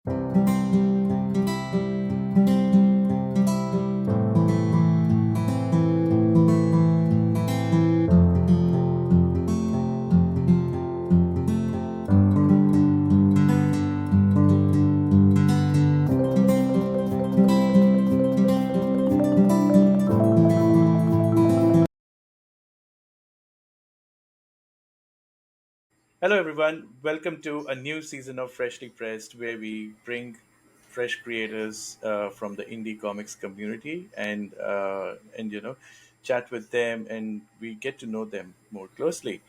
Hello, everyone. Welcome to a new season of Freshly Pressed, where we bring fresh creators from the indie comics community and chat with them, and we get to know them more closely.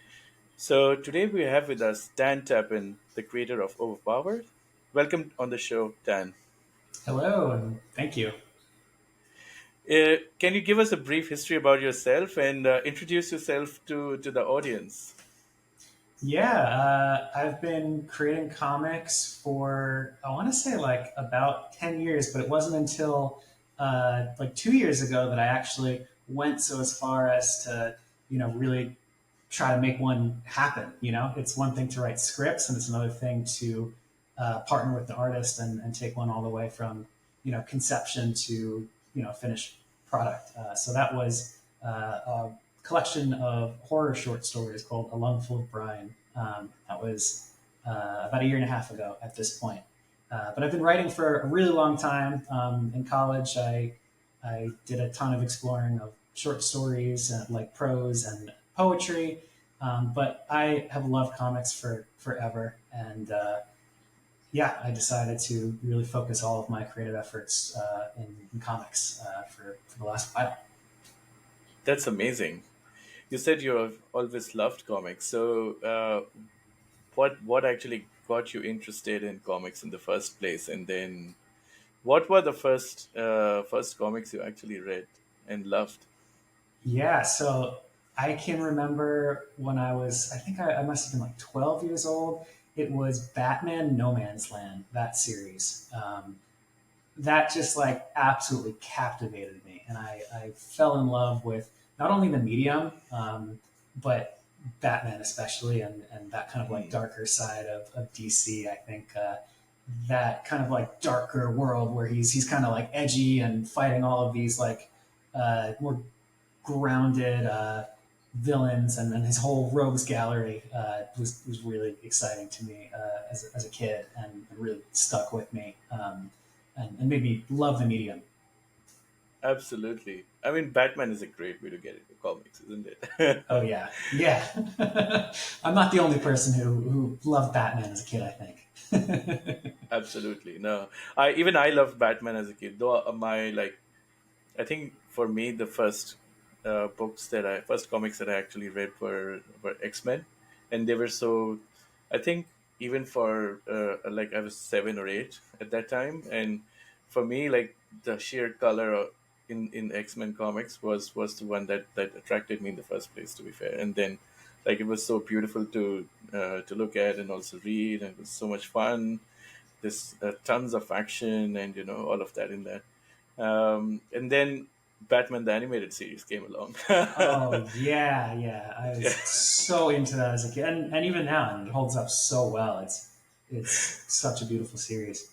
So today we have with us Dan Tappan, the creator of Overpowered. Welcome on the show, Dan. Hello, and thank you. Can you give us a brief history about yourself and introduce yourself to the audience? Yeah, I've been creating comics for, I want to say like about 10 years, but it wasn't until like 2 years ago that I actually went so as far as to, really try to make one happen. It's one thing to write scripts, and it's another thing to partner with the artist and take one all the way from, conception to, finished product. So that was a collection of horror short stories called A Lungful of Brine. That was about a year and a half ago at this point. But I've been writing for a really long time. In college, I did a ton of exploring of short stories, like prose and poetry. But I have loved comics for forever, and yeah, I decided to really focus all of my creative efforts in comics for the last while. That's amazing. You said you have always loved comics. So, what actually got you interested in comics in the first place, and then what were the first comics you actually read and loved? Yeah, so I can remember when I think I must have been like 12 years old. It was Batman No Man's Land, that series. That just like absolutely captivated me. And I fell in love with not only the medium, but Batman especially, and that kind of like Hmm. darker side of DC. I think that kind of like darker world where he's kind of like edgy and fighting all of these like more grounded villains, and his whole rogues gallery was really exciting to me as a kid, and really stuck with me, and made me love the medium. Absolutely. I mean, Batman is a great way to get into comics, isn't it? Oh yeah, yeah. I'm not the only person who loved Batman as a kid. I think. Absolutely. No, I loved Batman as a kid. Though my like, I think for me the first comics that I actually read were X Men, and they were so. I think even for like I was 7 or 8 at that time, and for me like the sheer color in X Men comics was the one that attracted me in the first place. To be fair, and then like it was so beautiful to look at and also read, and it was so much fun. There's tons of action and all of that in there. And then Batman the animated series came along. Oh yeah, yeah. I was Yeah, so into that as a kid, and even now, and it holds up so well. It's such a beautiful series.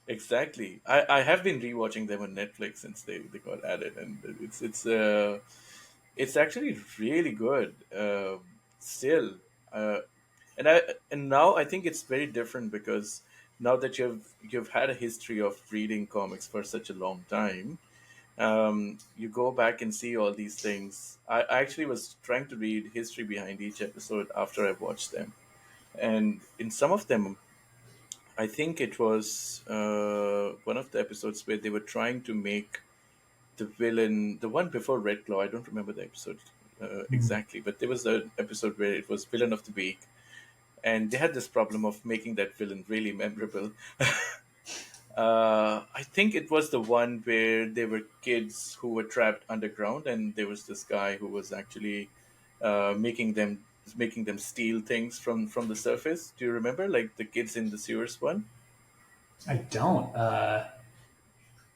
exactly. I have been rewatching them on Netflix since they got added, and it's actually really good. Still, uh, and now I think it's very different because now that you've had a history of reading comics for such a long time, you go back and see all these things. I actually was trying to read history behind each episode after I watched them, and in some of them, I think it was one of the episodes where they were trying to make the villain, the one before Red Claw. I don't remember the episode Hmm. exactly, but there was an episode where it was villain of the week, and they had this problem of making that villain really memorable. I think it was the one where there were kids who were trapped underground, and there was this guy who was actually making them steal things from the surface. Do you remember, like the kids in the sewers one? I don't.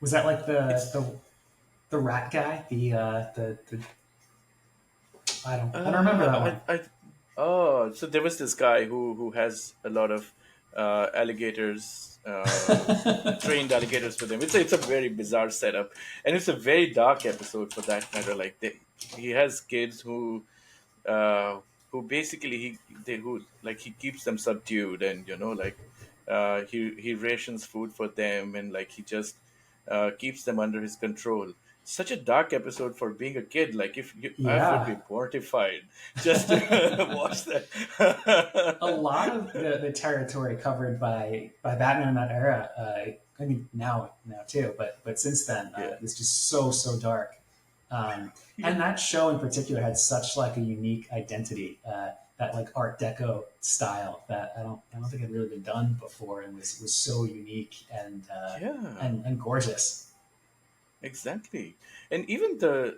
Was that like the It's the rat guy? The I don't remember that one. I oh, so there was this guy who has a lot of alligators, trained alligators with him. It's a very bizarre setup, and it's a very dark episode for that matter. Like he has kids uh, who basically who like he keeps them subdued, and like he rations food for them, and like he just keeps them under his control. Such a dark episode for being a kid. Like if I would be Yeah. mortified just to watch that. A lot of the territory covered by Batman in that era. I mean, now too, but since then, Yeah, it's just so dark. yeah, And that show in particular had such like a unique identity, that like Art Deco style that I don't think had really been done before, and was so unique yeah. and gorgeous. Exactly. And even the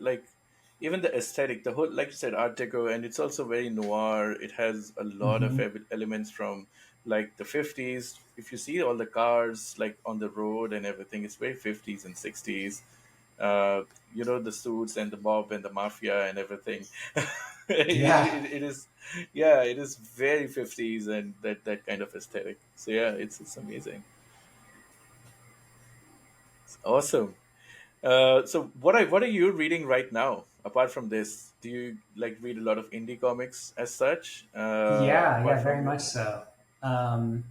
aesthetic, the whole, like you said, Art Deco, and it's also very noir. It has a lot of Hmm. elements from like the 50s. If you see all the cars like on the road and everything, it's very 50s and 60s. The suits and the mob and the mafia and everything. Yeah, It is, yeah, it is very 50s and that kind of aesthetic. So yeah, it's amazing. It's awesome. So what are you reading right now? Apart from this, do you like read a lot of indie comics as such? Apart yeah, very from much so. Um,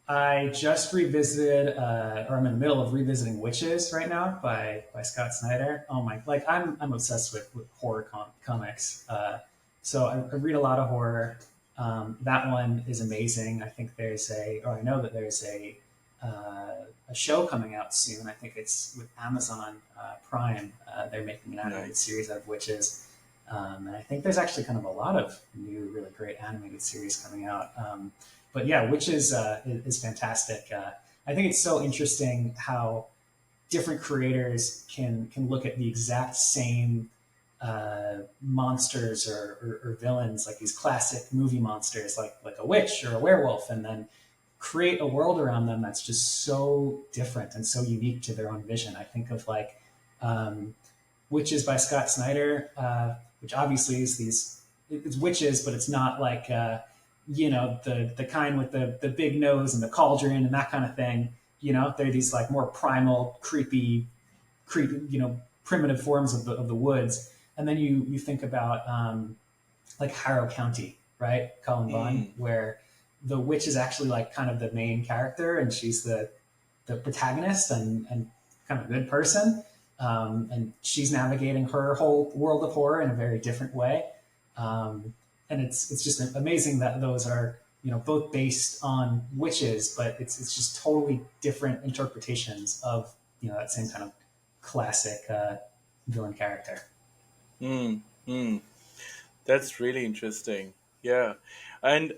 I just revisited, or I'm in the middle of revisiting Witches right now by Scott Snyder. Oh my, like I'm obsessed with horror comics. So I read a lot of horror. That one is amazing. I think or I know that there's a show coming out soon. I think it's with Amazon Prime. They're making an animated nice, series out of Witches. And I think there's actually kind of a lot of new, really great animated series coming out. But yeah, which is fantastic. I think it's so interesting how different creators can look at the exact same monsters or villains, like these classic movie monsters, like a witch or a werewolf, and then create a world around them that's just so different and so unique to their own vision. I think of like Witches by Scott Snyder, which obviously is it's witches, but it's not like the kind with the big nose and the cauldron and that kind of thing. They're these like more primal, creepy, primitive forms of the woods. And then you think about like Harrow County, right, Cullen Bunn, mm, where the witch is actually like kind of the main character, and she's the protagonist and kind of a good person. And she's navigating her whole world of horror in a very different way. And it's just amazing that those are both based on witches, but it's just totally different interpretations of that same kind of classic villain character. mm, mm. That's really interesting. Yeah, and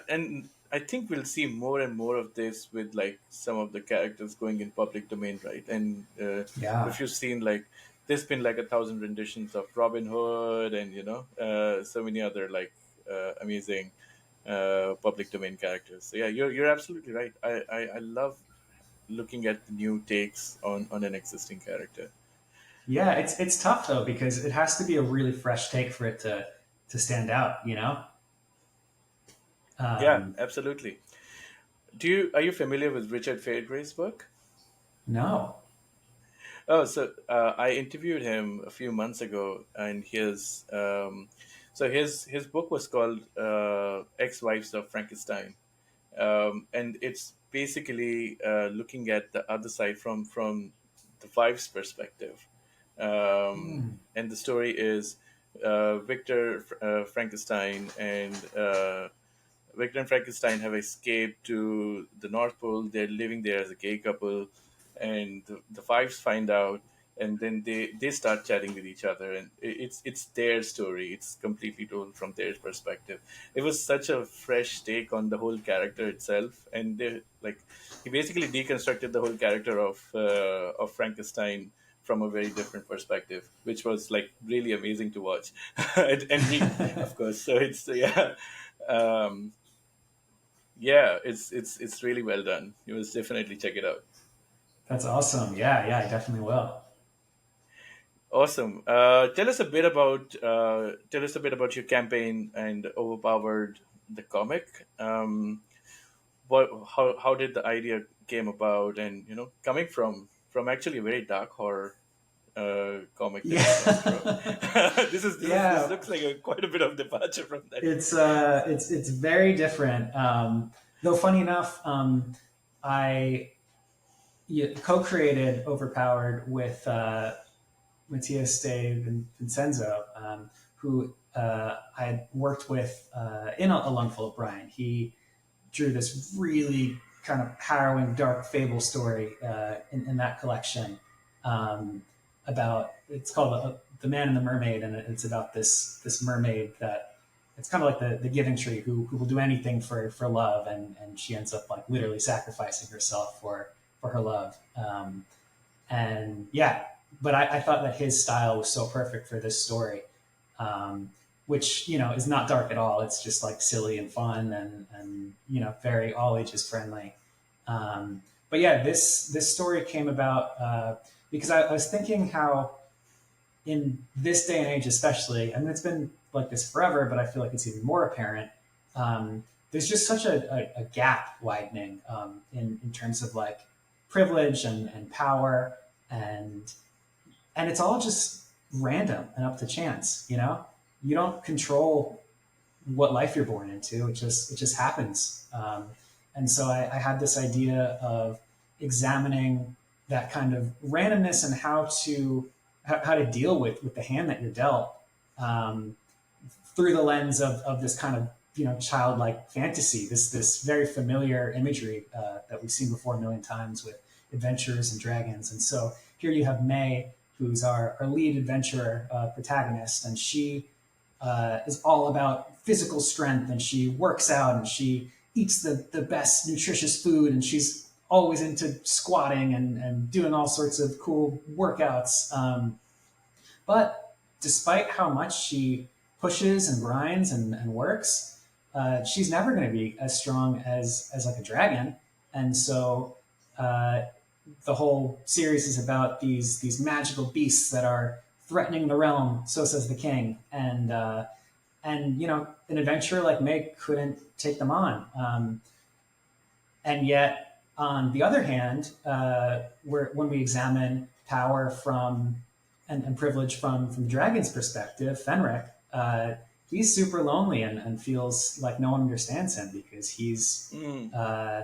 and I think we'll see more and more of this with like some of the characters going in public domain, right? And Yeah. if you've seen like there's been like 1,000 renditions of Robin Hood, and so many other like amazing public domain characters. So yeah, you're absolutely right. I love looking at the new takes on an existing character. Yeah, it's tough though because it has to be a really fresh take for it to stand out. Yeah, Um, absolutely. Are you familiar with Richard Fairgray's book? no. Oh, so I interviewed him a few months ago, and his book was called "Ex-Wives of Frankenstein," and it's basically looking at the other side from the wife's perspective. Hmm. And the story is Victor Frankenstein and Frankenstein have escaped to the North Pole. They're living there as a gay couple, and the wives find out, and then they start chatting with each other, and it's their story. It's completely told from their perspective. It was such a fresh take on the whole character itself, and he basically deconstructed the whole character of Frankenstein from a very different perspective, which was like really amazing to watch and read, of course. So it's yeah. Um, yeah, it's really well done. You must definitely check it out. That's awesome. Yeah, yeah, I definitely will. Awesome. Tell us a bit about your campaign and overpowered the comic. how did the idea came about, and coming from actually a very dark horror comic that you once wrote. Yeah. This Yeah. looks like quite a bit of departure from that. It's very different. Though funny enough, I co-created Overpowered with Matthias de Vincenzo, who I had worked with in A Lungful of Brine. He drew this really kind of harrowing, dark fable story in that collection about it's called The Man and the Mermaid, and it's about this mermaid that it's kind of like the Giving Tree, who will do anything for love, and she ends up like literally sacrificing herself for her love. And yeah, but I thought that his style was so perfect for this story, which is not dark at all. It's just like silly and fun, and very all ages friendly. But yeah, this story came about because I was thinking how in this day and age, especially, I mean, it's been like this forever, but I feel like it's even more apparent. There's just such a gap widening in terms of like privilege and power, and and it's all just random and up to chance. You don't control what life you're born into. It just happens. And so I had this idea of examining that kind of randomness and how to deal with the hand that you're dealt um, through the lens of this kind of childlike fantasy. This very familiar imagery that we've seen before a million times with adventurers and dragons. And so here you have May, who's our lead adventurer protagonist, and she is all about physical strength, and she works out and she eats the best nutritious food, and she's always into squatting and doing all sorts of cool workouts. But despite how much she pushes and grinds and works, she's never going to be as strong as like a dragon. And so uh, the whole series is about these magical beasts that are threatening the realm. So says the king, and an adventurer like Meg couldn't take them on. And yet, on the other hand, when we examine power and privilege from the dragon's perspective, Fenric, he's super lonely and feels like no one understands him because he's, Mm, uh,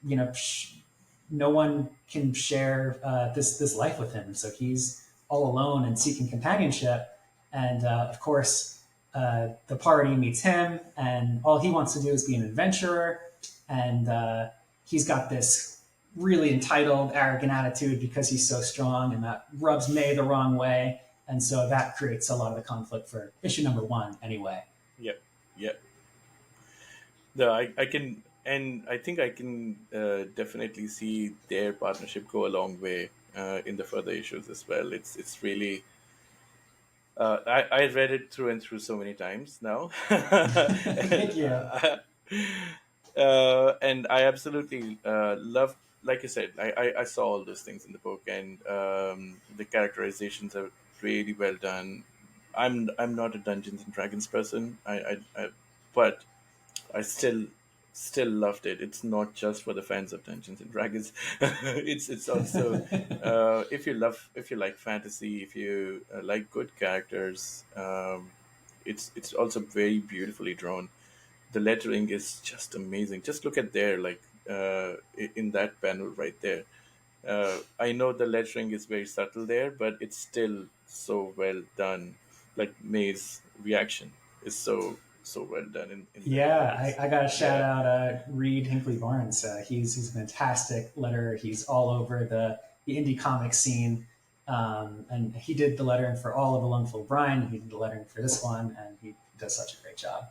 you know, no one can share this life with him. So he's all alone and seeking companionship. And of course, the party meets him, and all he wants to do is be an adventurer. And he's got this really entitled, arrogant attitude because he's so strong, and that rubs May the wrong way. And so that creates a lot of the conflict for issue number one, anyway. yep, yep. No, I can, and I think I can definitely see their partnership go a long way in the further issues as well. It's really I read it through and through so many times now, and Thank you. and I absolutely love. Like you said, I saw all those things in the book, and the characterizations are really well done. I'm not a Dungeons and Dragons person. But I still loved it. It's not just for the fans of Dungeons and Dragons. It's also if you like fantasy, if you like good characters, it's also very beautifully drawn. The lettering is just amazing. Just look at there, like in that panel right there. I know the lettering is very subtle there, but it's still so well done. Like May's reaction is so well done in that Yeah, panels. I got to shout Yeah. out Reed Hinkley Barnes. He's a fantastic letterer. He's all over the indie comic scene, and he did the lettering for all of A Lungful of Brine. He did the lettering for this one, and he does such a great job.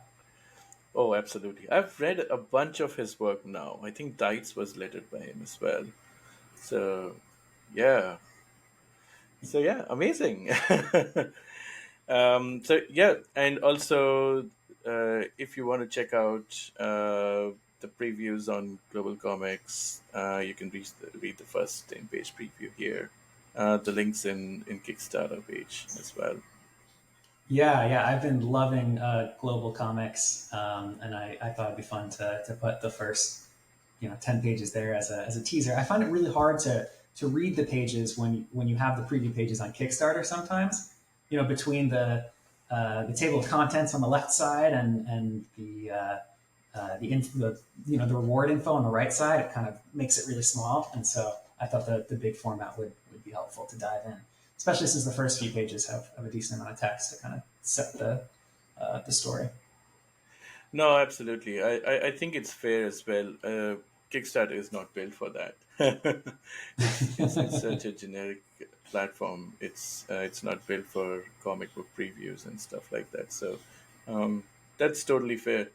Oh, absolutely. I've read a bunch of his work now. I think Dites was lettered by him as well. So, yeah. So yeah, amazing. So yeah, and also if you want to check out the previews on Global Comics, you can read the first 10-page preview here. The links in Kickstarter page as well. Yeah, yeah, I've been loving Global Comics, and I thought it'd be fun to put the first 10 pages there as a teaser. I find it really hard to read the pages when you have the preview pages on Kickstarter sometimes. Between the table of contents on the left side and the reward info on the right side, it kind of makes it really small. And so I thought the big format would be helpful to dive in, especially since the first few pages have a decent amount of text to kind of set the story. No, absolutely. I think it's fair as well. Kickstarter is not built for that. It's such a generic platform. It's not built for comic book previews and stuff like that. So um, that's totally fair.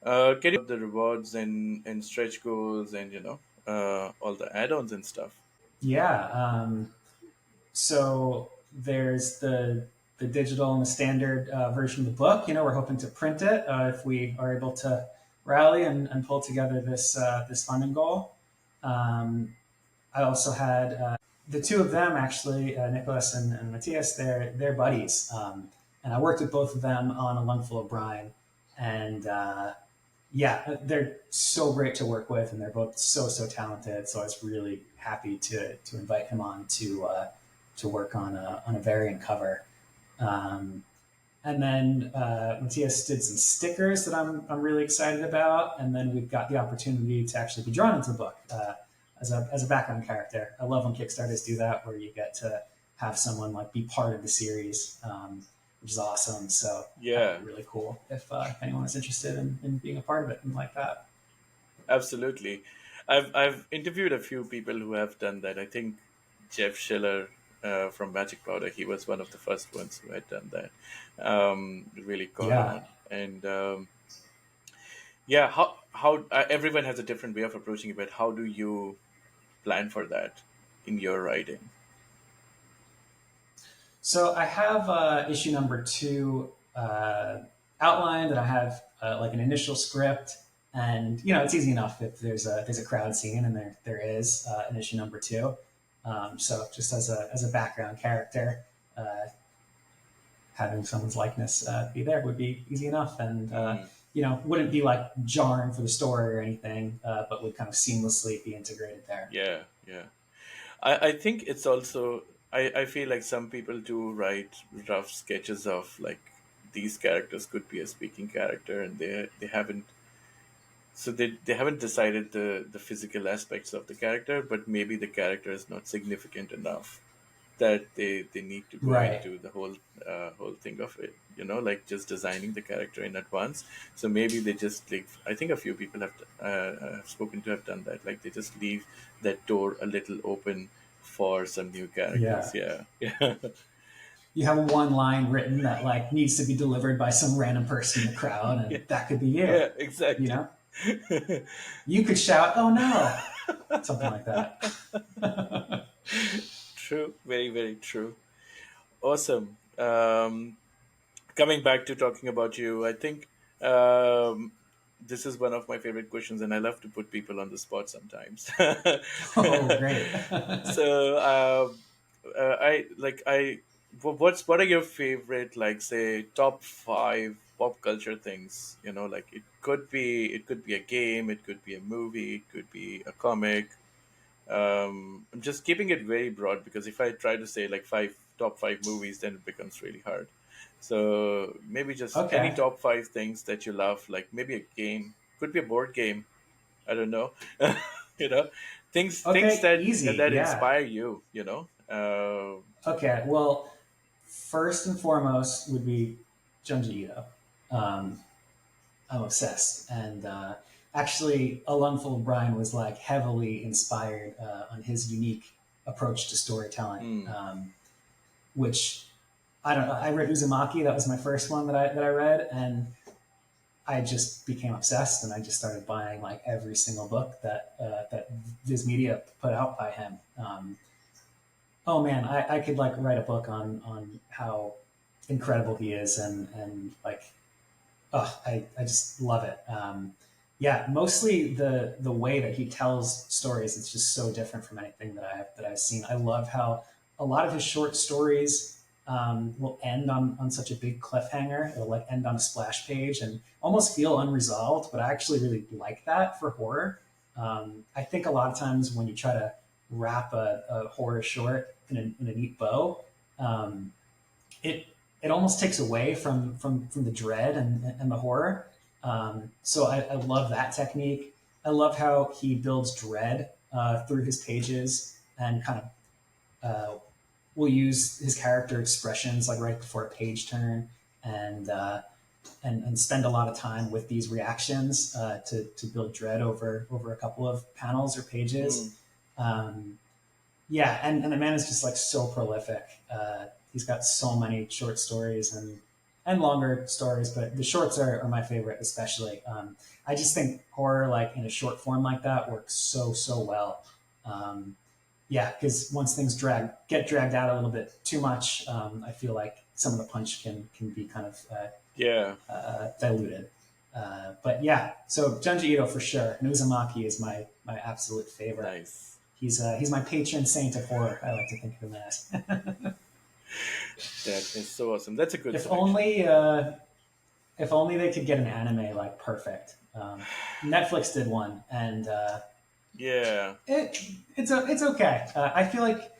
Can you the rewards and stretch goals and all the add-ons and stuff? Yeah. So there's the digital and the standard version of the book. We're hoping to print it if we are able to rally and pull together this funding goal. Um, I also had the two of them actually, Nicholas and Matthias. They're buddies, and I worked with both of them on A Lungful of Brine, and yeah, they're so great to work with, and they're both so talented. So I was really happy to invite him on to work on a variant cover. Um, and then Matthias did some stickers that I'm really excited about. And then we've got the opportunity to actually be drawn into the book as a background character. I love when Kickstarters do that, where you get to have someone like be part of the series, which is awesome. So that would Yeah, be really cool if anyone is interested in being a part of it and like that. absolutely. I've interviewed a few people who have done that. I think Jeff Schiller from Magic Powder, he was one of the first ones who had done that. Really caught Yeah. on, and yeah, how everyone has a different way of approaching it. But how do you plan for that in your writing? So I have issue number two outlined, and I have like an initial script, and it's easy enough if there's a crowd scene, and there is in issue number two. So just as a background character, uh, having someone's likeness be there would be easy enough, and Mm, wouldn't be like jarring for the story or anything, but would kind of seamlessly be integrated there. yeah, yeah. I think it's also I feel like some people do write rough sketches of like these characters could be a speaking character and they haven't they haven't decided the physical aspects of the character, but maybe the character is not significant enough that they need to go Right. into the whole thing of it, like just designing the character in advance. So maybe they just like I think a few people have spoken to have done that, like they just leave that door a little open for some new characters. Yeah. Yeah. Yeah. You have one line written that like needs to be delivered by some random person in the crowd, Yeah, and that could be you. yeah, You exactly. know, you could shout, "Oh no!" something like that. True, very very true. Awesome. Coming back to talking about you, I think this is one of my favorite questions, and I love to put people on the spot sometimes. Oh, great. So, what are your favorite, like, say, top five pop culture things? Like it could be a game, it could be a movie, it could be a comic. I'm just keeping it very broad because if I try to say like top five movies, then it becomes really hard. So maybe just any Okay. top five things that you love, like maybe a game, could be a board game. I don't know, you know, things Okay. that Easy. that Yeah. inspire you. Okay. Well, first and foremost would be Junji Ito. Um, I'm obsessed, and actually, A Lungful of Brine was like heavily inspired on his unique approach to storytelling, Mm, which I don't know. I read Uzumaki. That was my first one that I read, and I just became obsessed, and I just started buying like every single book that Viz Media put out by him. Oh man, I could like write a book on how incredible he is, and like, oh, I just love it. Yeah, mostly the way that he tells stories. It's just so different from anything that I've seen. I love how a lot of his short stories will end on such a big cliffhanger. It'll like end on a splash page and almost feel unresolved. But I actually really like that for horror. I think a lot of times when you try to wrap a horror short in a neat bow, um, it it almost takes away from the dread and the horror. So I love that technique. I love how he builds dread through his pages and kind of will use his character expressions like right before a page turn and and spend a lot of time with these reactions to build dread over a couple of panels or Mm. pages. Um, yeah, and the man is just like so prolific. He's got so many short stories and longer stories, but the shorts are my favorite, especially. I just think horror, like in a short form like that, works so well. Um, yeah, because once things get dragged out a little bit too much, I feel like some of the punch can be kind of Yeah, diluted. But yeah, so Junji Ito for sure. Nuzumaki is my absolute favorite. nice. He's my patron saint of horror. I like to think of him as. That is so awesome. That's a good if selection. only if only they could get an anime like perfect. Netflix did one, and Yeah, it's okay. I feel like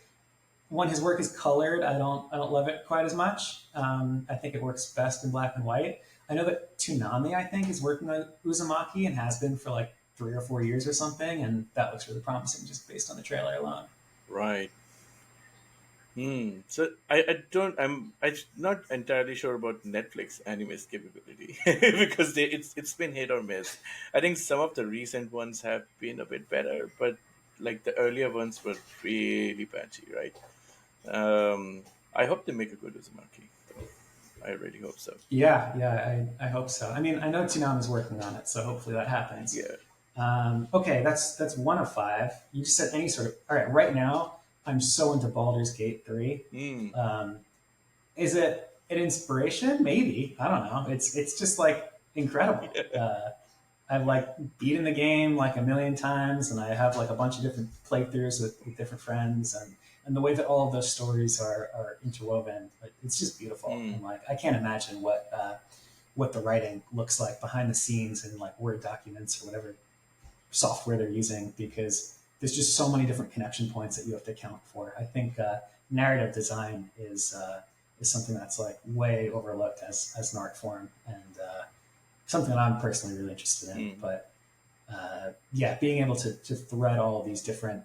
when his work is colored, I don't love it quite as much. I think it works best in black and white. I know that Toonami, I think, is working on Uzumaki and has been for like 3 or 4 years or something, and that looks really promising just based on the trailer alone. right. Hmm. So I don't I'm not entirely sure about Netflix anime's capability because it's been hit or miss. I think some of the recent ones have been a bit better, but like the earlier ones were really patchy, right? I hope they make a good Uzumaki, though. I really hope so. Yeah, yeah, I hope so. I mean, I know Toonami's working on it, so hopefully that happens. Yeah. Okay, that's 1 of 5. You just said any sort of. All right, right now I'm so into Baldur's Gate 3. Hmm. Um, is it an inspiration? Maybe, I don't know. It's just like incredible. Yeah. I've like beaten the game like a million times, and I have like a bunch of different playthroughs with different friends, and the way that all of those stories are interwoven, like, it's just beautiful. Hmm. And like I can't imagine what the writing looks like behind the scenes in like Word documents or whatever software they're using, because there's just so many different connection points that you have to account for. I think narrative design is something that's like way overlooked as an art form, and something that I'm personally really interested in. Hmm. But yeah, being able to thread all of these different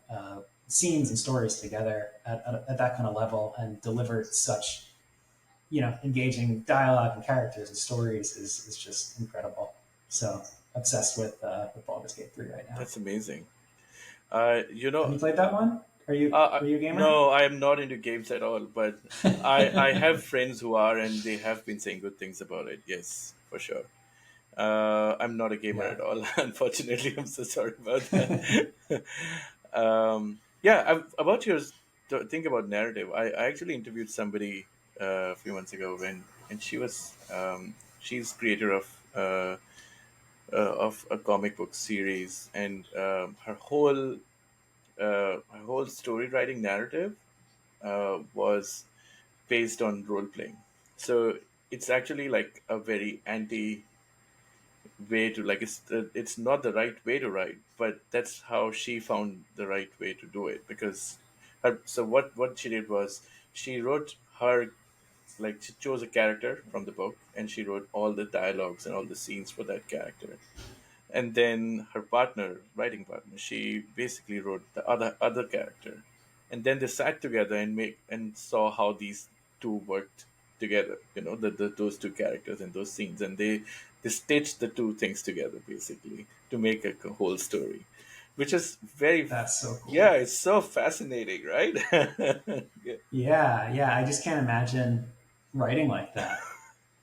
scenes and stories together at that kind of level and deliver such engaging dialogue and characters and stories is just incredible. So obsessed with Baldur's Gate 3 right now. That's amazing. Uh, you Have know, you played that one? Are you a gamer? no, I am not into games at all, but I have friends who are, and they have been saying good things about it. Yes, for sure. I'm not a gamer Yeah. at all. Unfortunately, I'm so sorry about that. Yeah, about your think about narrative. I actually interviewed somebody a few months ago and she's creator of a comic book series, and her whole story writing narrative was based on role playing. So it's actually like a very anti way to, like, it's not the right way to write, but that's how she found the right way to do it, because so what she did was she wrote her, like, she chose a character from the book and she wrote all the dialogues and all the scenes for that character, and then her writing partner, she basically wrote the other character, and then they sat together and make and saw how these two worked together. Those two characters and those scenes, and they stitched the two things together basically to make a whole story, which is very, That's so yeah, cool. it's so fascinating, right? Yeah, Yeah, yeah. I just can't imagine writing like that,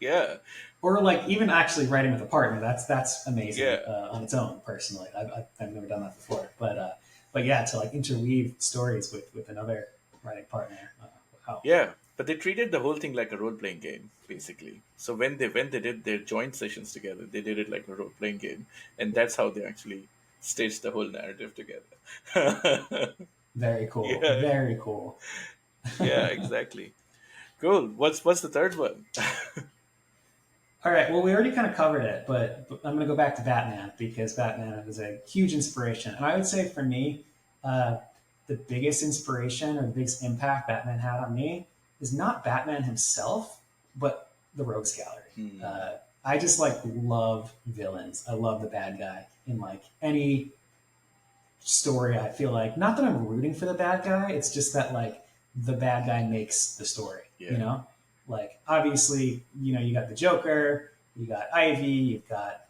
yeah, or like even actually writing with a partner. That's amazing yeah. on its own. Personally, I've never done that before, but yeah, to like interweave stories with another writing partner. Wow. Yeah, but they treated the whole thing like a role playing game, basically. So when they did their joint sessions together, they did it like a role playing game, and that's how they actually staged the whole narrative together. Very cool. Yeah, Very cool. yeah, exactly. Cool. What's the third one? All right. Well, we already kind of covered it, but I'm going to go back to Batman because Batman was a huge inspiration. And I would say for me, uh, the biggest inspiration or the biggest impact Batman had on me is not Batman himself, but the Rogues Gallery. Hmm. Uh, I just like love villains. I love the bad guy in like any story. I feel like not that I'm rooting for the bad guy. It's just that like the bad guy makes the story. You Yeah. know, like obviously, you got the Joker, you got Ivy, you've got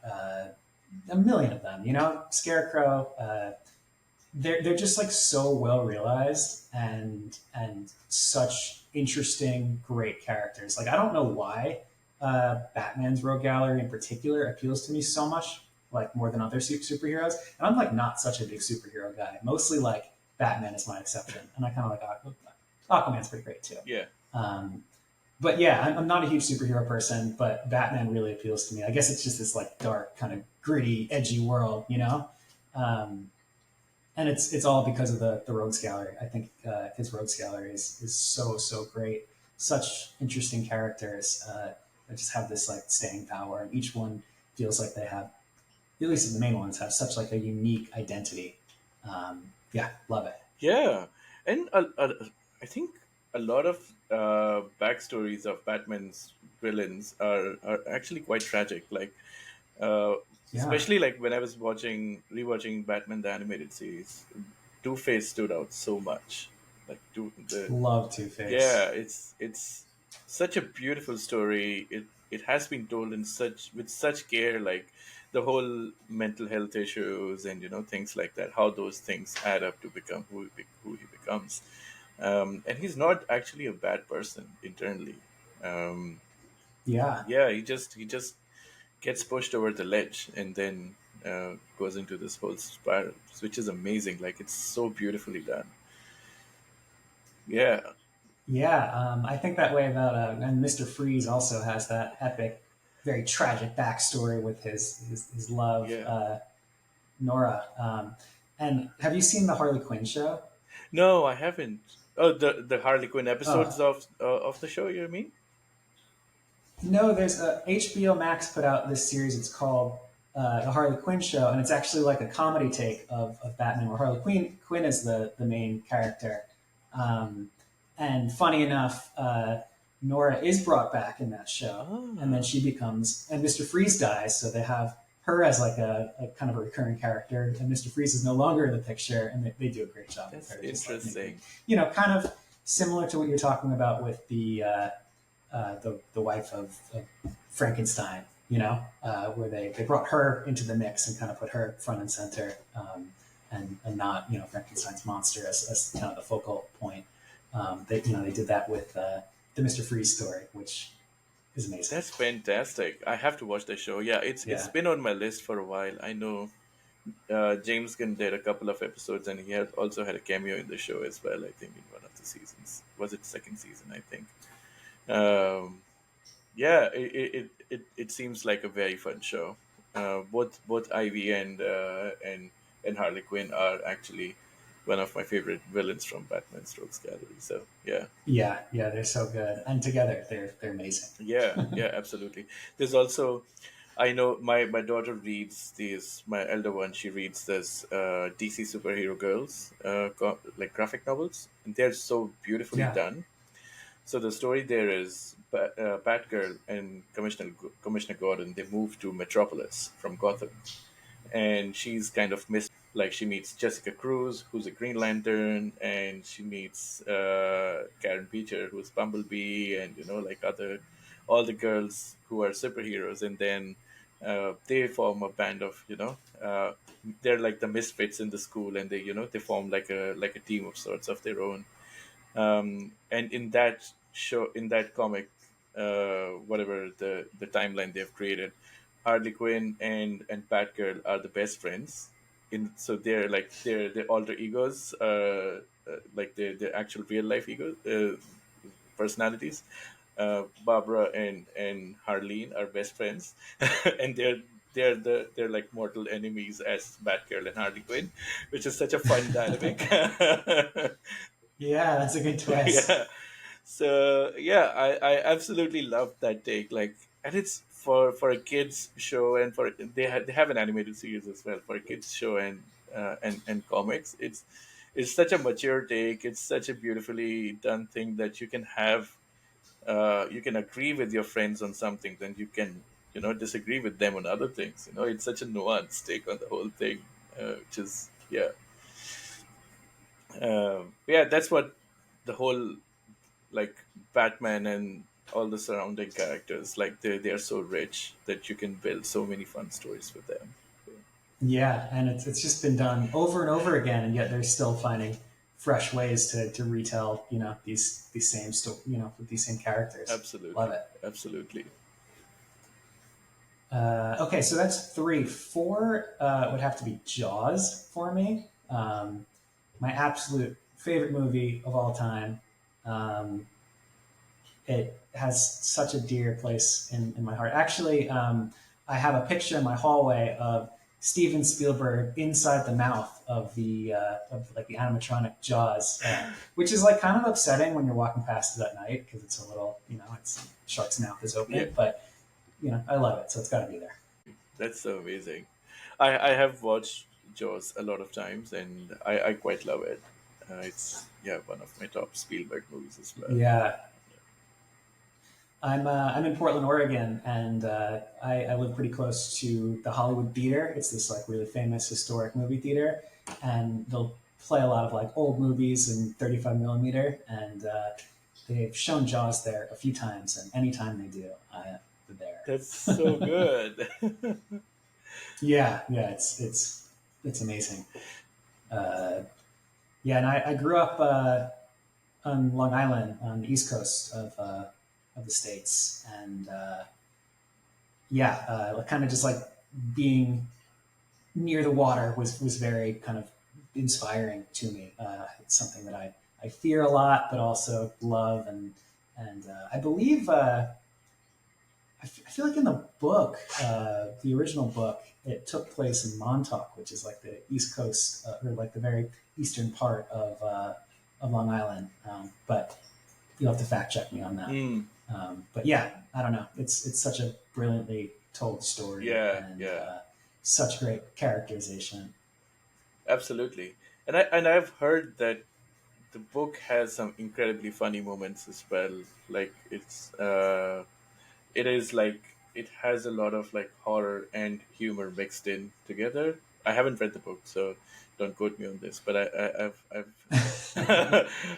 a million of them. Scarecrow. They're just like so well realized and such interesting, great characters. Like I don't know why Batman's Rogue Gallery in particular appeals to me so much, like more than other superheroes. And I'm like not such a big superhero guy. Mostly like Batman is my exception, and I kind of like Aquaman's pretty great too. Yeah. Um, but yeah, I'm not a huge superhero person, but Batman really appeals to me. I guess it's just this like dark, kind of gritty, edgy world. Um, and it's all because of the Rogues Gallery. I think his Rogues Gallery is so great. Such interesting characters that just have this like staying power, and each one feels like they have, at least the main ones, have such like a unique identity. Yeah, love it. Yeah, and I think a lot of backstories of Batman's villains are actually quite tragic. Like, uh, Yeah, especially like when I was rewatching Batman the animated series, Two Face stood out so much. Like, love Two yeah, Face. it's such a beautiful story. It has been told in such with such care, like the whole mental health issues and things like that. How those things add up to become who he becomes. And he's not actually a bad person internally. Um, Yeah, yeah, he just gets pushed over the ledge and then goes into this whole spiral, which is amazing. Like it's so beautifully done. Yeah, yeah. I think that way about and Mr. Freeze also has that epic, very tragic backstory with his love. yeah. Nora. And have you seen the Harley Quinn show? No, I haven't. Oh, the Harley Quinn Oh, episodes of the show. You mean? no, there's a HBO Max put out this series. It's called the Harley Quinn show, and it's actually like a comedy take of Batman, where Harley Quinn is the main character. Um, and funny enough, Nora is brought back in that show, and then Ah, she becomes and Mr. Freeze dies, so they have her as like a kind of a recurring character, and Mr. Freeze is no longer in the picture, and they do a great job with that's her, just like making interesting. kind of similar to what you're talking about with the wife of Frankenstein, where they brought her into the mix and kind of put her front and center, and not Frankenstein's monster as kind of the focal point. They did that with the Mister Freeze story, which is amazing. That's fantastic. I have to watch the show. Yeah, it's Yeah, been on my list for a while. I know James Gunn did a couple of episodes, and he had also had a cameo in the show as well. I think in one of the seasons. Was it second season? I think. Um, yeah, it seems like a very fun show. Both Ivy and Harley Quinn are actually one of my favorite villains from Batman Strokes Gallery. So yeah, yeah, they're so good, and together they're amazing. yeah, absolutely. There's also, I know my daughter reads these. My elder one, she reads this DC superhero girls, like graphic novels, and they're so beautifully Yeah, done. So the story there is Batgirl and Commissioner Gordon. They move to Metropolis from Gotham, and she's kind of missed. Like she meets Jessica Cruz, who's a Green Lantern, and she meets Karen Beecher, who's Bumblebee, and like all the girls who are superheroes, and then they form a band of they're like the misfits in the school, and they form like a team of sorts of their own. And in that show, in that comic, whatever the timeline they've created, Harley Quinn and Batgirl are the best friends. So they're like their alter egos, like their actual real life ego personalities. Barbara and Harleen are best friends, and they're like mortal enemies as Batgirl and Harley Quinn, which is such a fun dynamic. yeah, that's a good twist. Yeah. So yeah, I absolutely love that take. Like, and it's for a kids show, and for they have an animated series as well for a kids show, and comics. It's such a mature take. It's such a beautifully done thing that you can have. You can agree with your friends on something, then you can, disagree with them on other things. It's such a nuanced take on the whole thing, which is, yeah. Yeah, that's what the whole, like, Batman and all the surrounding characters, like, they are so rich that you can build so many fun stories with them. Yeah, and it's just been done over and over again, and yet they're still finding fresh ways to retell these same with these same characters. Love Absolutely, it. absolutely. Okay, so that's three. Four would have to be Jaws for me. My absolute favorite movie of all time. Um, it has such a dear place in my heart. Actually, I have a picture in my hallway of Steven Spielberg inside the mouth of the animatronic Jaws, which is like kind of upsetting when you're walking past it at night because it's a little it's shark's mouth is Yeah, open, but I love it, so it's got to be there. that's so amazing. I have watched Jaws a lot of times, and I quite love it. It's, yeah, one of my top Spielberg movies as well. Yeah, I'm in Portland, Oregon, and I live pretty close to the Hollywood Theater. It's this like really famous historic movie theater, and they'll play a lot of like old movies in 35 millimeter. And they've shown Jaws there a few times, and anytime they do, I'm there. That's so good. Yeah, yeah, it's amazing. Uh, yeah, and I grew up on Long Island on the east coast of the states, and yeah, kind of just like being near the water was very kind of inspiring to me. It's something that I fear a lot, but also love, and I believe I feel like in the book, the original book, it took place in Montauk, which is like the east coast or like the very eastern part of Long Island. But you'll have to fact check me on that. Mm, But yeah, I don't know. It's such a brilliantly told story yeah, and yeah, such great characterization. absolutely. And I've heard that the book has some incredibly funny moments as well. Like, it is like it has a lot of, like, horror and humor mixed in together. I haven't read the book, so don't quote me on this. But I've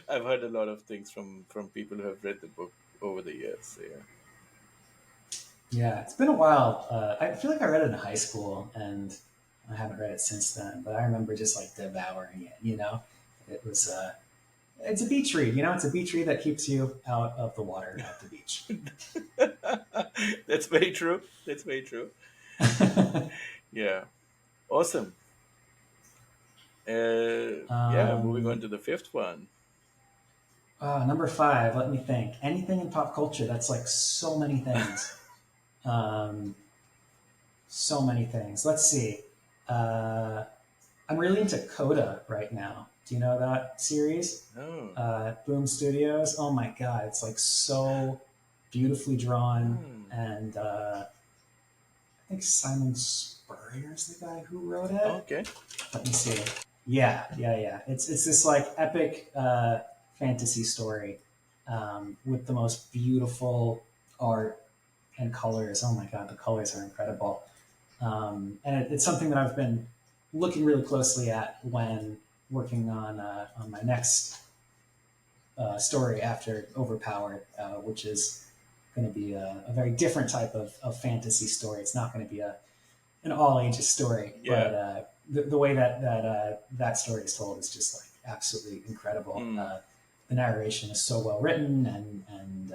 I've heard a lot of things from people who have read the book over the years. So, yeah. Yeah, it's been a while. I feel like I read it in high school, and I haven't read it since then. But I remember just like devouring it. It was it's a beach read. It's a beach read that keeps you out of the water at the beach. That's very true. That's very true. Yeah, awesome. Yeah, moving on um, to the fifth one. Number five. Let me think. Anything in pop culture that's like so many things. Um, so many things. Let's see. Uh, I'm really into Coda right now. Do you know that series? Oh, Boom Studios. Oh my god, it's like so beautifully drawn, hmm. and I think Simon Spurrier is the guy who wrote it. Okay. Let me see. Yeah, yeah, yeah. It's this like epic fantasy story with the most beautiful art and colors. Oh my god, the colors are incredible. And it's something that I've been looking really closely at when working on my next story after Overpowered, which is going to be a very different type of fantasy story. It's not going to be an all ages story, but Yeah. the way that story is told is just like absolutely incredible. Hmm. The narration is so well written and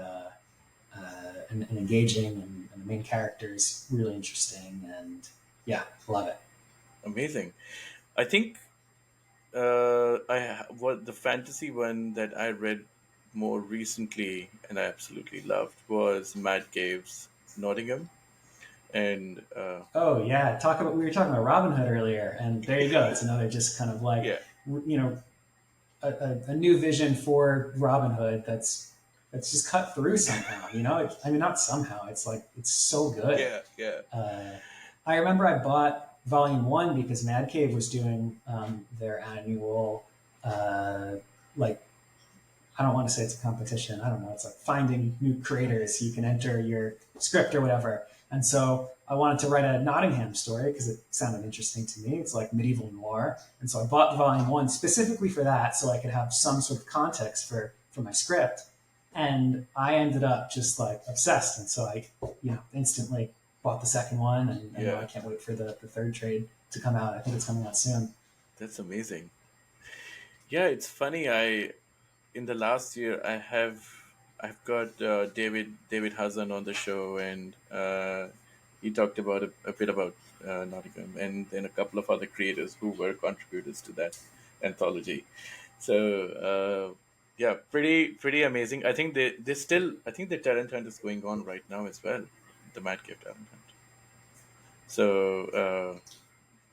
engaging, and the main character is really interesting, and yeah, love it. Amazing. I think what the fantasy one that I read more recently and I absolutely loved was Matt Cave's Nottingham, and Oh yeah, talk about we were talking about Robin Hood earlier, and there you go. It's another just kind of like yeah, a new vision for Robin Hood it's just cut through somehow. I mean, not somehow. It's like it's so good. Yeah, yeah, Uh, I remember I bought Volume One because Mad Cave was doing their annual like I don't want to say it's a competition. I don't know. It's like finding new creators. You can enter your script or whatever. And so I wanted to write a Nottingham story because it sounded interesting to me. It's like medieval noir. And so I bought volume one specifically for that so I could have some sort of context for my script. And I ended up just like obsessed. And so I, instantly bought the second one. And now I yeah. can't wait for the third trade to come out. I think it's coming out soon. That's amazing. Yeah, it's funny. I In the last year, I've got David Hazan on the show, and he talked about a bit about Nottingham, and then a couple of other creators who were contributors to that anthology. So yeah, pretty amazing. I think the talent hunt is going on right now as well, the Mad Cave talent hunt. So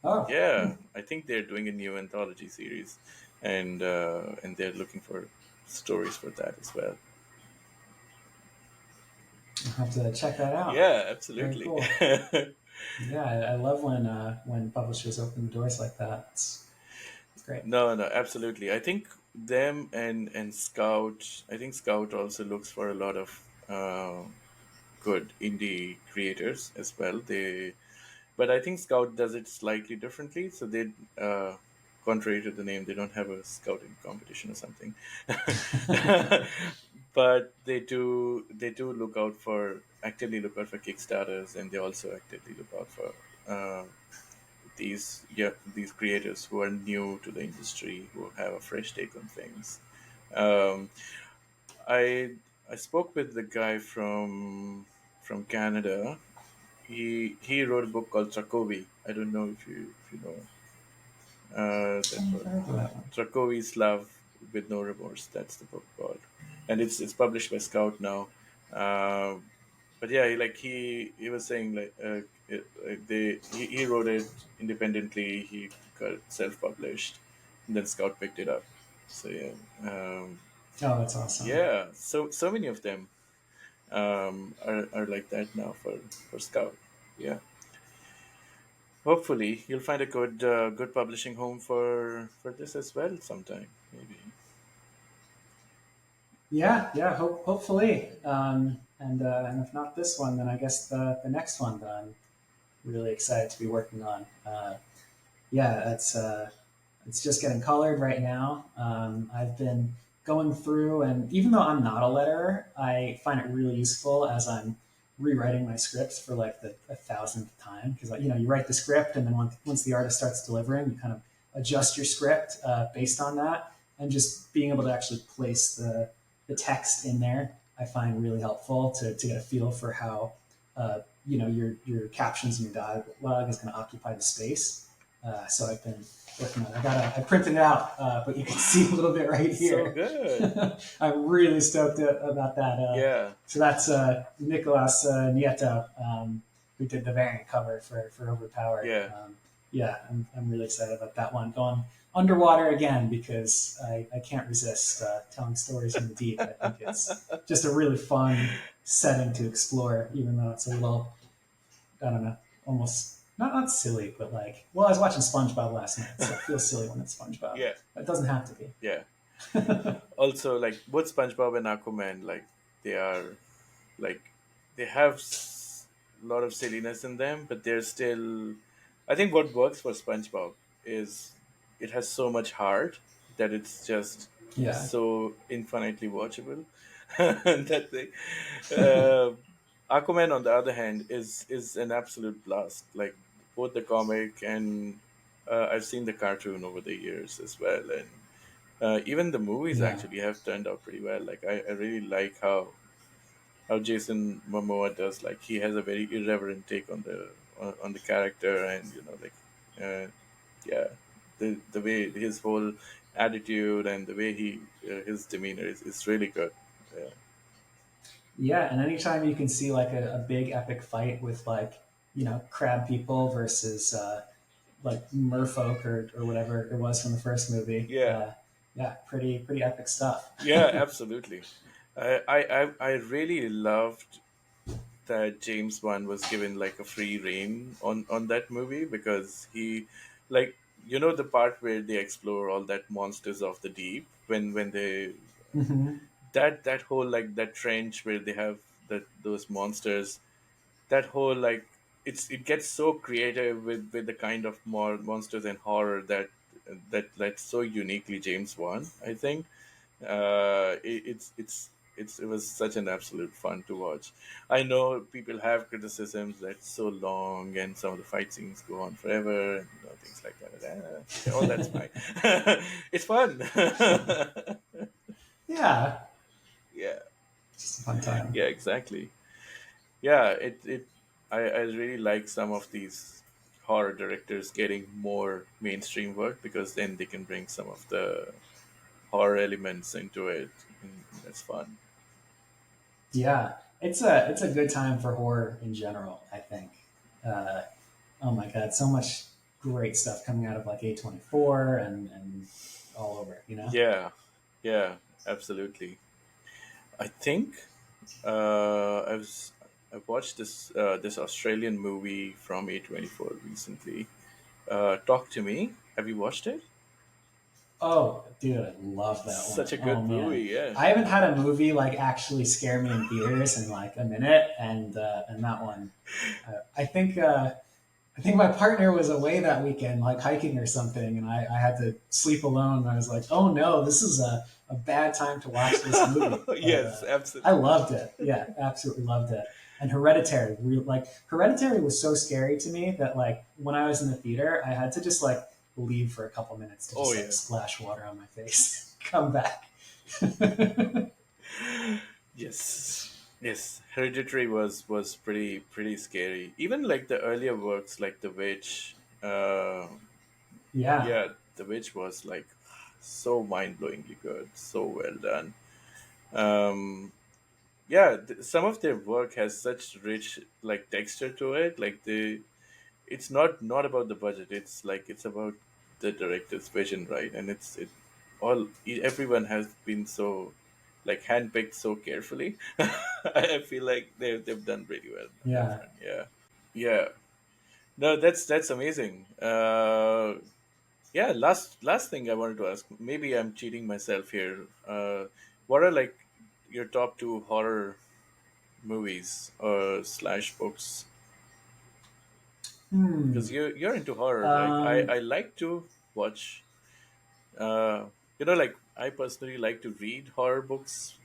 Oh, yeah, I think they're doing a new anthology series, and they're looking for stories for that as well. I'll have to check that out. Yeah, Very absolutely. cool. Yeah, I love when publishers open the doors like that. It's great. No, no, absolutely. I think them and Scout. I think Scout also looks for a lot of good indie creators as well. But I think Scout does it slightly differently. So contrary to the name, they don't have a scouting competition or something. But they do actively look out for Kickstarters, and they also actively look out for uh, these creators who are new to the industry, who have a fresh take on things. Um, I spoke with the guy from Canada. He wrote a book called Trakovi. I don't know if you know that I've book. heard of that one. Trakovi's Love with No Remorse. That's the book called, and it's published by Scout now. Um, but yeah, he was saying he wrote it independently. He got it self published, and then Scout picked it up. So yeah, Oh, that's awesome. yeah. So many of them are like that now for Scout. Yeah. Hopefully, you'll find a good publishing home for this as well sometime. Maybe. Yeah, yeah. Hopefully, and if not this one, then I guess the next one that I'm really excited to be working on. Yeah, it's just getting colored right now. I've been going through, and even though I'm not a letterer, I find it really useful as I'm rewriting my scripts for like the 1,000th time because you write the script, and then once the artist starts delivering, you kind of adjust your script based on that, and just being able to actually place the text in there, I find really helpful to get a feel for how your captions and your dialogue is going to occupy the space. So I've been working on it. I printed it out, but you can see a little bit right So here. good. I'm really stoked about that. Yeah. So that's Nicolas Nieto, who did the variant cover for Overpowered. Yeah. Yeah, I'm really excited about that one. Going underwater again because I can't resist telling stories in the deep. I think it's just a really fun setting to explore, even though it's a little, I don't know, almost not silly, but like, well, I was watching SpongeBob last night, so it feels silly when it's SpongeBob. Yeah. It doesn't have to be. Yeah. Also, like both SpongeBob and Aquaman, like they are like they have a lot of silliness in them, but they're still. I think what works for SpongeBob is it has so much heart that it's just Yeah, so infinitely watchable. That thing. Uh, Aquaman, on the other hand, is an absolute blast. Like both the comic and I've seen the cartoon over the years as well, and even the movies yeah, actually have turned out pretty well. Like I really like how Jason Momoa does. Like he has a very irreverent take on the character, and uh, yeah, the way his whole attitude and the way his demeanor is really good. Yeah, yeah. And anytime you can see like a big epic fight with like crab people versus like merfolk or whatever it was from the first movie, yeah, yeah, pretty epic stuff. yeah, absolutely. I really loved that James Wan was given like a free reign on that movie, because he, like, the part where they explore all that monsters of the deep, when they, Hmm. that whole, like, that trench where they have those monsters, that whole, like, it gets so creative with the kind of more monsters and horror that's so uniquely James Wan, I think. It was such an absolute fun to watch. I know people have criticisms that it's so long and some of the fight scenes go on forever and things like that. Okay, all that's fine. It's fun. Yeah, Yeah, just a fun time. yeah, exactly. Yeah, I really like some of these horror directors getting more mainstream work, because then they can bring some of the horror elements into it, and that's fun. Yeah, it's a good time for horror in general. I think. Uh, oh my god, so much great stuff coming out of like A24 and all over. You know. Yeah, yeah, absolutely. I think I was I watched this Australian movie from A24 recently. Talk to Me. Have you watched it? Oh, dude, I love that Such one. a Oh good man, movie. Yeah. I haven't had a movie like actually scare me in theaters in like a minute, and that one, I think. I think my partner was away that weekend, like hiking or something, and I had to sleep alone. And I was like, "Oh no, this is a bad time to watch this movie." But Yes, I absolutely. loved it. Yeah, absolutely loved it. And Hereditary, like Hereditary was so scary to me that like when I was in the theater, I had to just like leave for a couple minutes to Oh just like yeah. splash water on my face, come back. Yes. Yes. Hereditary was pretty scary. Even like the earlier works, like The Witch. Yeah, Yeah, The Witch was like so mind-blowingly good, so well done. Um, yeah, some of their work has such rich like texture to it. Like it's not about the budget. It's like it's about the director's vision, right? And everyone has been so like handpicked so carefully. I feel like they've done really well on that yeah. front. Yeah, yeah. No, that's amazing. Yeah, last thing I wanted to ask. Maybe I'm cheating myself here. What are like your top two horror movies or slash books? Because Hmm. you're into horror. Like Um, I like to watch. Like I personally like to read horror books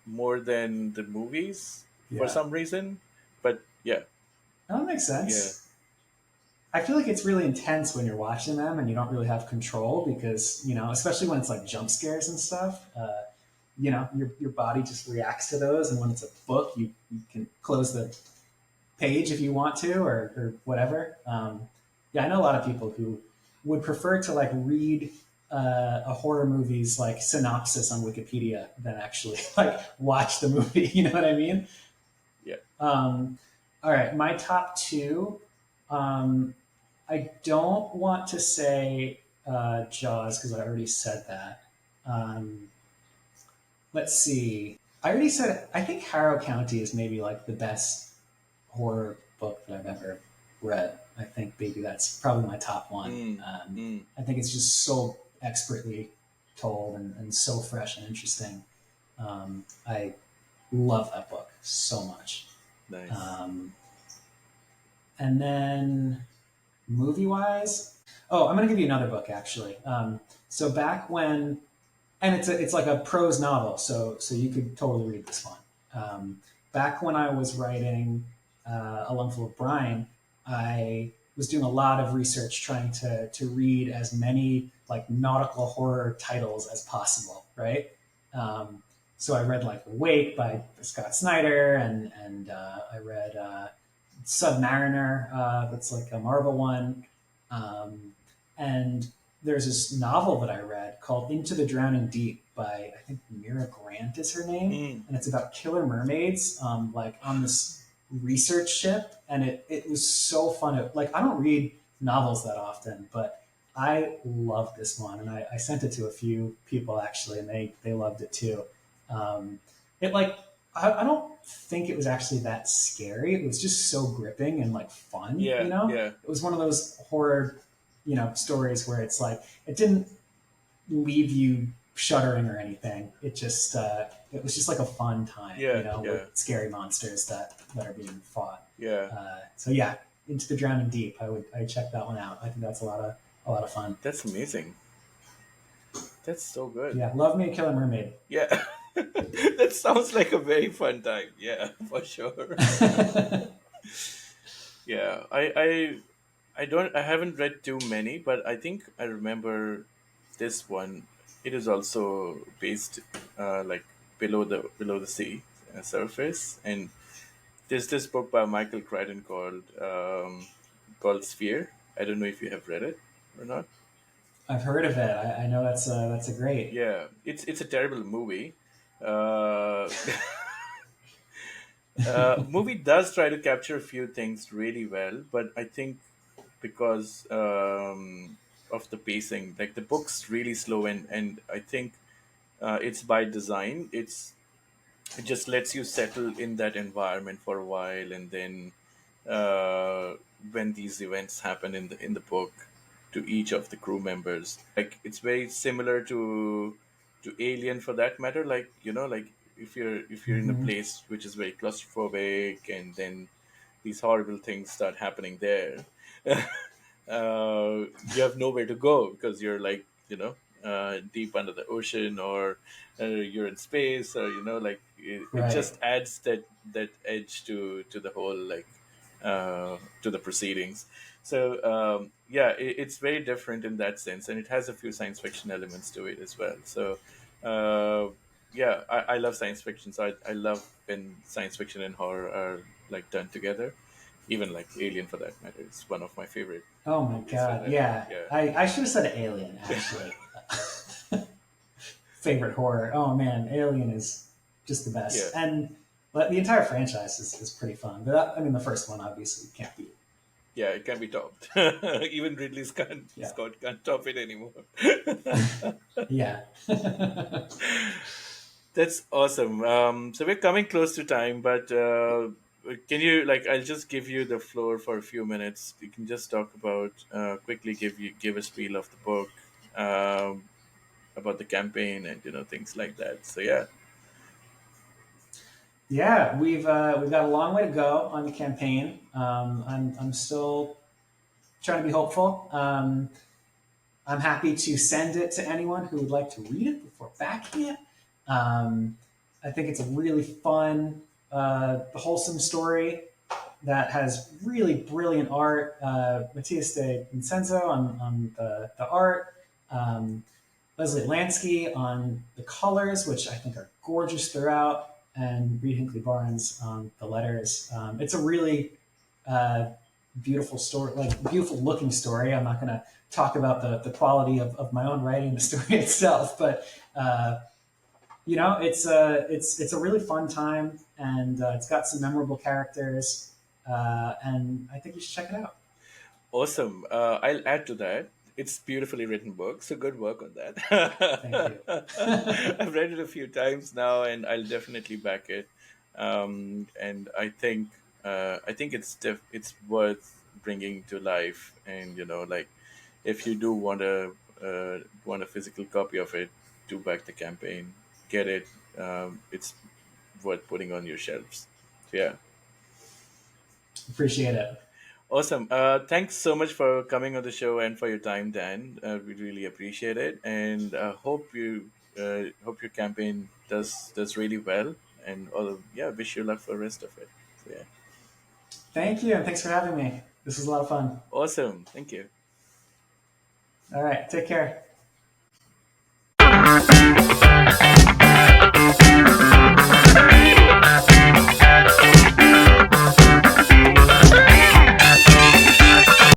more than the movies for yeah. some reason. But yeah, That makes yeah, sense. I feel like it's really intense when you're watching them and you don't really have control because, especially when it's like jump scares and stuff, your body just reacts to those. And when it's a book, you can close the page if you want to or whatever. Yeah, I know a lot of people who would prefer to like read a horror movie's like synopsis on Wikipedia than actually like watch the movie. You know what I mean? yeah. Um, all right, my top two. Um, I don't want to say Jaws because I already said that. Um, let's see. I already said I think Harrow County is maybe like the best horror book that I've ever read. I think maybe that's probably my top one. Mm, mm, I think it's just so expertly told and so fresh and interesting. I love that book so much. nice. Um, and then movie wise, oh, I'm going to give you another book actually. So back when, and it's like a prose novel, so you could totally read this one. Back when I was writing A Lungful of Brine, I was doing a lot of research trying to read as many like nautical horror titles as possible, right? Um, so I read like The Wake by Scott Snyder, and I read Submariner. That's like a Marvel one. Um, and there's this novel that I read called Into the Drowning Deep by I think Mira Grant is her name, Mm, and it's about killer mermaids, like on this research ship, and it was so fun. Like I don't read novels that often, but I loved this one, and I sent it to a few people actually, and they loved it too. Um, it like I don't think it was actually that scary. It was just so gripping and like fun. Yeah, yeah, It was one of those horror, stories where it's like it didn't leave you shuddering or anything. It was just like a fun time, yeah, with yeah, scary monsters that are being fought. yeah. So yeah, Into the Drowning Deep. I check that one out. I think that's a lot of fun. That's amazing. That's so good. Yeah, love me a Killer Mermaid. Yeah, that sounds like a very fun time. Yeah, for sure. Yeah, I haven't read too many, but I think I remember this one. It is also based like below the sea surface, and there's this book by Michael Crichton called Sphere. I don't know if you have read it or not. I've heard of it. I know that's a great. Yeah, it's a terrible movie. Uh, movie does try to capture a few things really well, but I think because of the pacing, like the book's really slow, and I think it's by design. It just lets you settle in that environment for a while, and then uh, when these events happen in the book to each of the crew members, like it's very similar to Alien for that matter. Like like if you're in a Mhm. place which is very claustrophobic, and then these horrible things start happening there. You have nowhere to go because you're like deep under the ocean, or you're in space, or like it Right. just adds that edge to the whole, like to the proceedings. So yeah, it's very different in that sense, and it has a few science fiction elements to it as well. So yeah, I love science fiction. So I love when science fiction and horror are like done together. Even like Alien, for that matter, it's one of my favorite Oh my movies for god. that. Yeah. Yeah, I should have said Alien actually. Favorite horror. Oh man, Alien is just the yeah, best. And but the entire franchise is pretty fun. But I mean, the first one obviously can't beat. yeah. It can be topped. Even Yeah. Scott can't top it anymore. Yeah. That's awesome. So we're coming close to time, but can you, like, I'll just give you the floor for a few minutes. You can just talk about quickly give a spiel of the book, um, about the campaign, and things like that. So yeah. Yeah, we've got a long way to go on the campaign. I'm still trying to be hopeful. I'm happy to send it to anyone who would like to read it before backing it. Um, I think it's a really fun, wholesome story that has really brilliant art. Matthias de Vincenzo on the art, Leslie Lansky on the colors, which I think are gorgeous throughout, and Reed Hinkley Barnes on the letters. It's a really beautiful story, like beautiful looking story. I'm not going to talk about the quality of my own writing, the story itself, but it's a really fun time, and it's got some memorable characters, and I think you should check it out. Awesome. I'll add to that. It's beautifully written book, so good work on that. Thank you. I've read it a few times now, and I'll definitely back it. And I think it's worth bringing to life. And like, if you do want a physical copy of it, do back the campaign, get it. It's worth putting on your shelves. So yeah. Appreciate it. Awesome. Thanks so much for coming on the show and for your time, Dan. We really appreciate it, and hope your campaign does really well. And yeah, wish you luck for the rest of it. So yeah, Thank you, and thanks for having me. This was a lot of fun. awesome. Thank you. All right, take care.